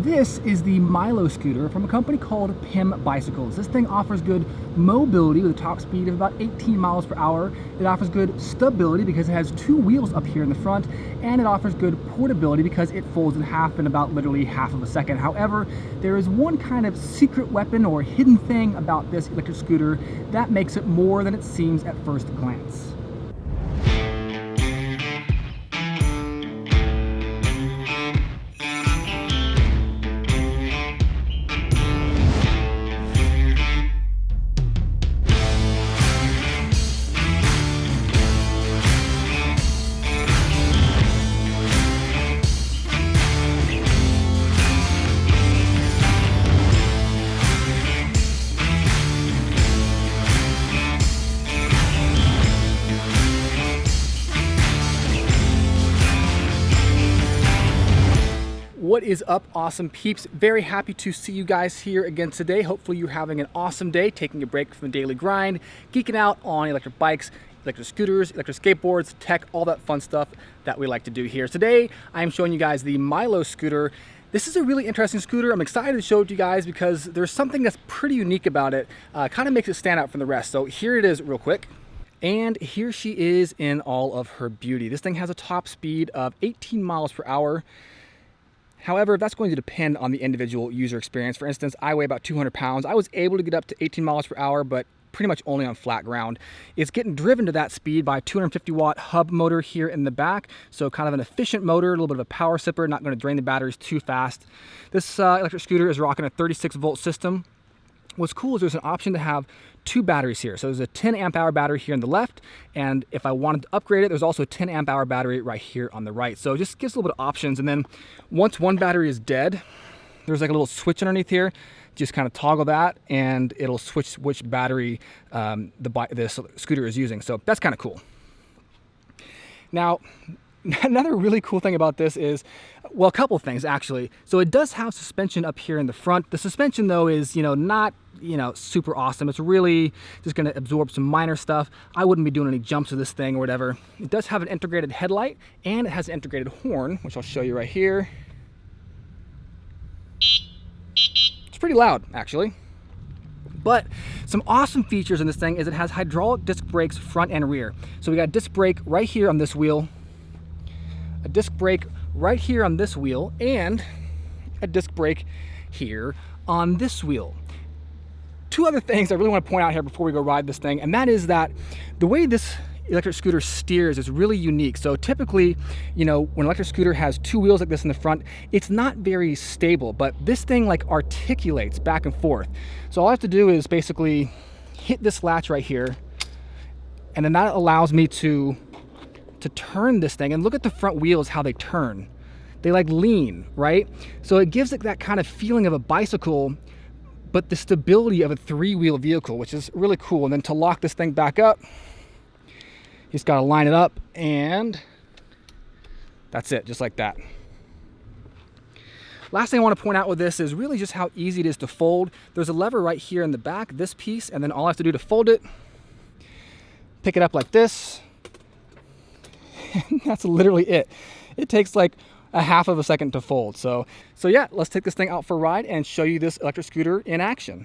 This is the Milo scooter from a company called PIM Bicycles. This thing offers good mobility with a top speed of about 18 miles per hour. It offers good stability because it has two wheels up here in the front, and it offers good portability because it folds in half in about literally half of a second. However, there is one kind of secret weapon or hidden thing about this electric scooter that makes it more than it seems at first glance. What is up, awesome peeps? Very happy to see you guys here again today. Hopefully you're having an awesome day, taking a break from the daily grind, geeking out on electric bikes, electric scooters, electric skateboards, tech, all that fun stuff that we like to do here. Today, I'm showing you guys the MYLO scooter. This is a really interesting scooter. I'm excited to show it to you guys because there's something that's pretty unique about it. Kind of makes it stand out from the rest. So here it is real quick. And here she is in all of her beauty. This thing has a top speed of 18 miles per hour. However, that's going to depend on the individual user experience. For instance, I weigh about 200 pounds. I was able to get up to 18 miles per hour, but pretty much only on flat ground. It's getting driven to that speed by a 250 watt hub motor here in the back. So kind of an efficient motor, a little bit of a power sipper, not going to drain the batteries too fast. This electric scooter is rocking a 36 volt system. What's cool is there's an option to have two batteries here. So there's a 10 amp hour battery here on the left, and if I wanted to upgrade it, there's also a 10 amp hour battery right here on the right. So it just gives a little bit of options. And then once one battery is dead, there's like a little switch underneath here. Just kind of toggle that and it'll switch which battery this scooter is using. So that's kind of cool. Now, another really cool thing about this is, well, a couple of things actually. So it does have suspension up here in the front. The suspension though is, not, super awesome. It's really just gonna absorb some minor stuff. I wouldn't be doing any jumps with this thing or whatever. It does have an integrated headlight and it has an integrated horn, which I'll show you right here. It's pretty loud actually. But some awesome features in this thing is it has hydraulic disc brakes front and rear. So we got a disc brake right here on this wheel, a disc brake right here on this wheel, and a disc brake here on this wheel. Two other things I really want to point out here before we go ride this thing, and that is that the way this electric scooter steers is really unique. So typically, when an electric scooter has two wheels like this in the front, it's not very stable, but this thing like articulates back and forth. So all I have to do is basically hit this latch right here, and then that allows me to turn this thing. And look at the front wheels, how they turn. They like lean, right? So it gives it that kind of feeling of a bicycle, but the stability of a three-wheel vehicle, which is really cool. And then to lock this thing back up, you just gotta line it up, and that's it, just like that. Last thing I want to point out with this is really just how easy it is to fold. There's a lever right here in the back, this piece, and then all I have to do to fold it, pick it up like this, and that's literally it. It takes like a half of a second to fold. So yeah, let's take this thing out for a ride and show you this electric scooter in action.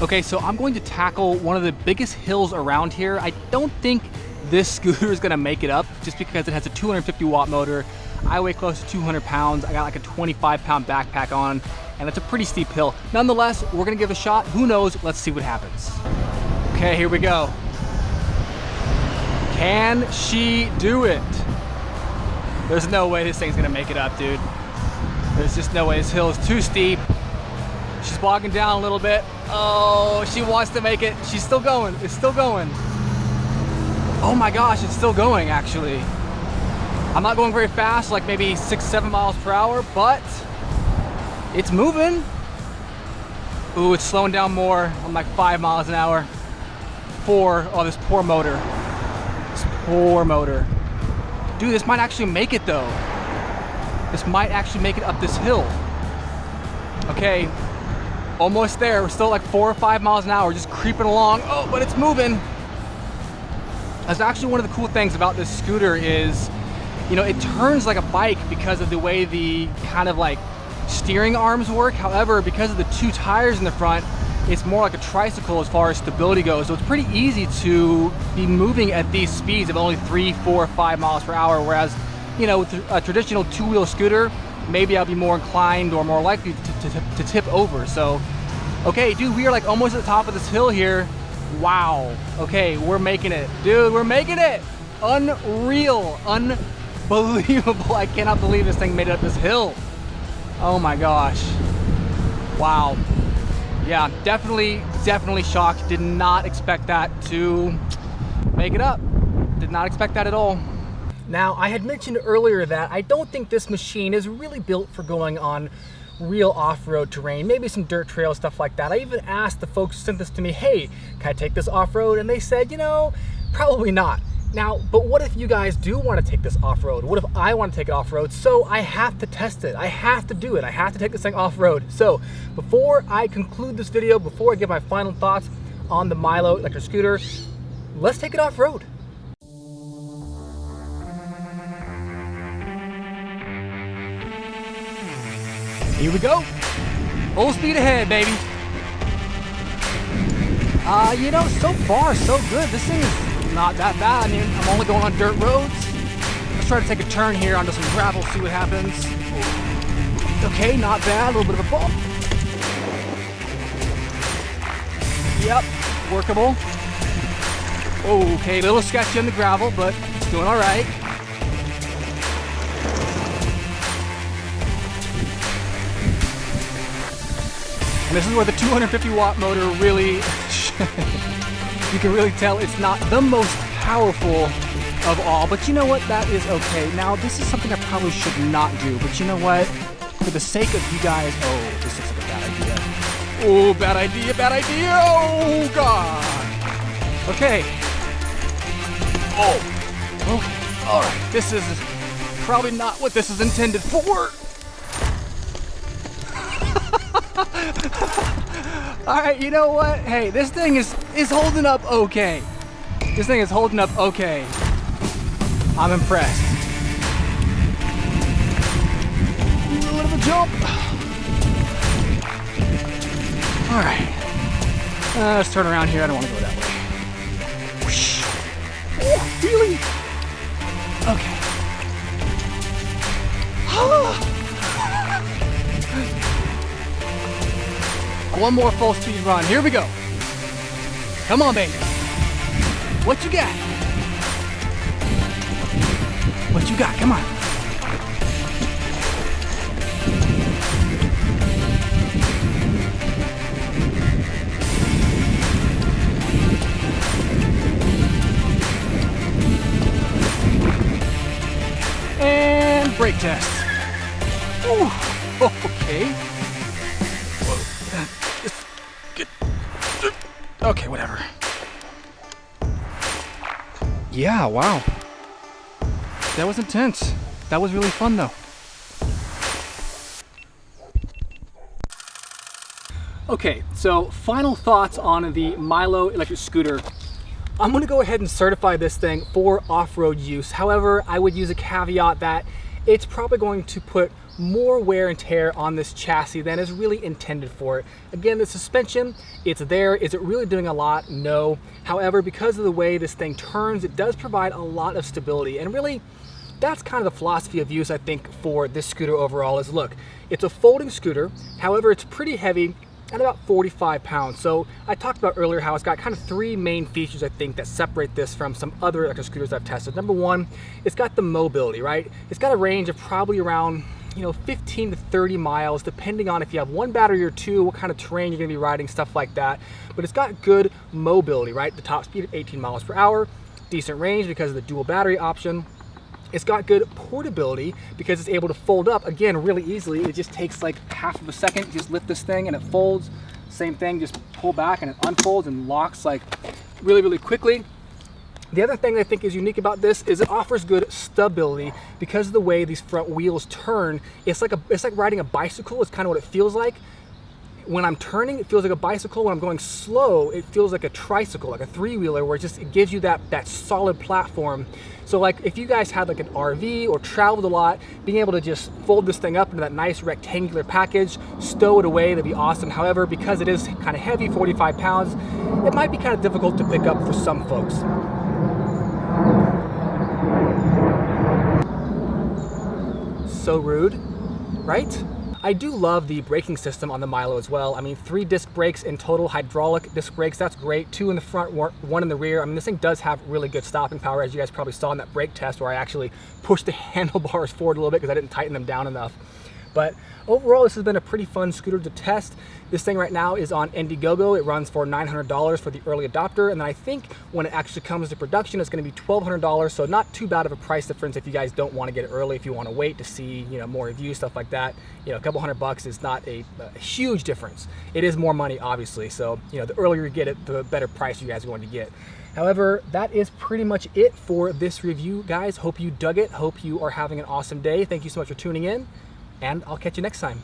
Okay, so I'm going to tackle one of the biggest hills around here. I don't think this scooter is gonna make it up just because it has a 250 watt motor. I weigh close to 200 pounds. I got like a 25 pound backpack on, and it's a pretty steep hill. Nonetheless, we're gonna give it a shot. Who knows? Let's see what happens. Okay, here we go. Can she do it? There's no way this thing's gonna make it up, dude. There's just no way. This hill is too steep. She's bogging down a little bit. Oh, she wants to make it. She's still going. It's still going. Oh my gosh, it's still going actually. I'm not going very fast, like maybe 6-7 miles per hour, but it's moving. Ooh, it's slowing down more. I'm like 5 miles an hour. 4, oh, this poor motor. This poor motor. Dude, this might actually make it though. This might actually make it up this hill. Okay, almost there. We're still like 4 or 5 miles an hour, just creeping along. Oh, but it's moving. That's actually one of the cool things about this scooter is, you know, it turns like a bike because of the way the kind of like steering arms work. However, because of the 2 tires in the front, it's more like a tricycle as far as stability goes. So it's pretty easy to be moving at these speeds of only 3, 4, 5 miles per hour. Whereas, you know, with a traditional 2-wheel scooter, maybe I'll be more inclined or more likely to tip over. So, okay, dude, we are like almost at the top of this hill here. Wow. Okay, we're making it. Dude, we're making it. Unreal. Unbelievable. I cannot believe this thing made it up this hill. Oh my gosh. Wow. Yeah, definitely shocked. Did not expect that to make it up. Did not expect that at all. Now, I had mentioned earlier that I don't think this machine is really built for going on real off-road terrain, maybe some dirt trails, stuff like that. I even asked the folks who sent this to me, hey, can I take this off-road? And they said, you know, probably not. Now, but what if you guys do want to take this off-road? What if I want to take it off-road? So I have to test it. I have to do it. I have to take this thing off-road. So before I conclude this video, before I give my final thoughts on the MYLO electric scooter, let's take it off-road. Here we go. Full speed ahead, baby. You know, so far so good. This thing is not that bad. I mean, I'm only going on dirt roads. Let's try to take a turn here onto some gravel, see what happens. Okay, not bad. A little bit of a bump. Yep, workable. Okay, a little sketchy on the gravel, but it's doing all right. And this is where the 250 watt motor really, you can really tell it's not the most powerful of all, but you know what, that is okay. Now, this is something I probably should not do, but you know what, for the sake of you guys, oh, this looks like a bad idea. Oh, bad idea, oh God. Okay. Oh, okay, all right, this is probably not what this is intended for. All right, you know what? Hey, this thing is holding up okay. This thing is holding up okay. I'm impressed. A little bit of a jump. All right. Let's turn around here. I don't want to go that way. Whoosh. Oh, really? Okay. One more full speed run. Here we go. Come on, baby. What you got? What you got? Come on. And brake test. Ooh, okay. Okay, whatever. Yeah, wow. That was intense. That was really fun though. Okay, so final thoughts on the MYLO electric scooter. I'm gonna go ahead and certify this thing for off-road use. However, I would use a caveat that it's probably going to put more wear and tear on this chassis than is really intended for it. Again, the suspension, it's there. Is it really doing a lot? No. However, because of the way this thing turns, it does provide a lot of stability. And really, that's kind of the philosophy of use, I think, for this scooter overall is, look, it's a folding scooter. However, it's pretty heavy at about 45 pounds. So I talked about earlier how it's got kind of 3 main features, I think, that separate this from some other electric scooters I've tested. Number 1, it's got the mobility, right? It's got a range of probably around 15 to 30 miles, depending on if you have 1 battery or 2, what kind of terrain you're gonna be riding, stuff like that. But it's got good mobility, right? The top speed of 18 miles per hour, decent range because of the dual battery option. It's got good portability because it's able to fold up, again, really easily. It just takes like half of a second. Just lift this thing and it folds. Same thing, just pull back and it unfolds and locks like really, really quickly. The other thing I think is unique about this is it offers good stability because of the way these front wheels turn. It's like riding a bicycle. It's kind of what it feels like. When I'm turning, it feels like a bicycle. When I'm going slow, it feels like a tricycle, like a three-wheeler, where it gives you that solid platform. So like if you guys had like an RV or traveled a lot, being able to just fold this thing up into that nice rectangular package, stow it away, that'd be awesome. However, because it is kind of heavy, 45 pounds, it might be kind of difficult to pick up for some folks. So rude, right? I do love the braking system on the Milo as well. I mean, 3 disc brakes in total, hydraulic disc brakes, that's great. 2 in the front, 1 in the rear. I mean, this thing does have really good stopping power, as you guys probably saw in that brake test where I actually pushed the handlebars forward a little bit because I didn't tighten them down enough. But overall, this has been a pretty fun scooter to test. This thing right now is on Indiegogo. It runs for $900 for the early adopter, and then I think when it actually comes to production, it's going to be $1,200. So not too bad of a price difference if you guys don't want to get it early. If you want to wait to see, more reviews, stuff like that, a couple $100 is not a huge difference. It is more money, obviously. So the earlier you get it, the better price you guys are going to get. However, that is pretty much it for this review, guys. Hope you dug it. Hope you are having an awesome day. Thank you so much for tuning in, and I'll catch you next time.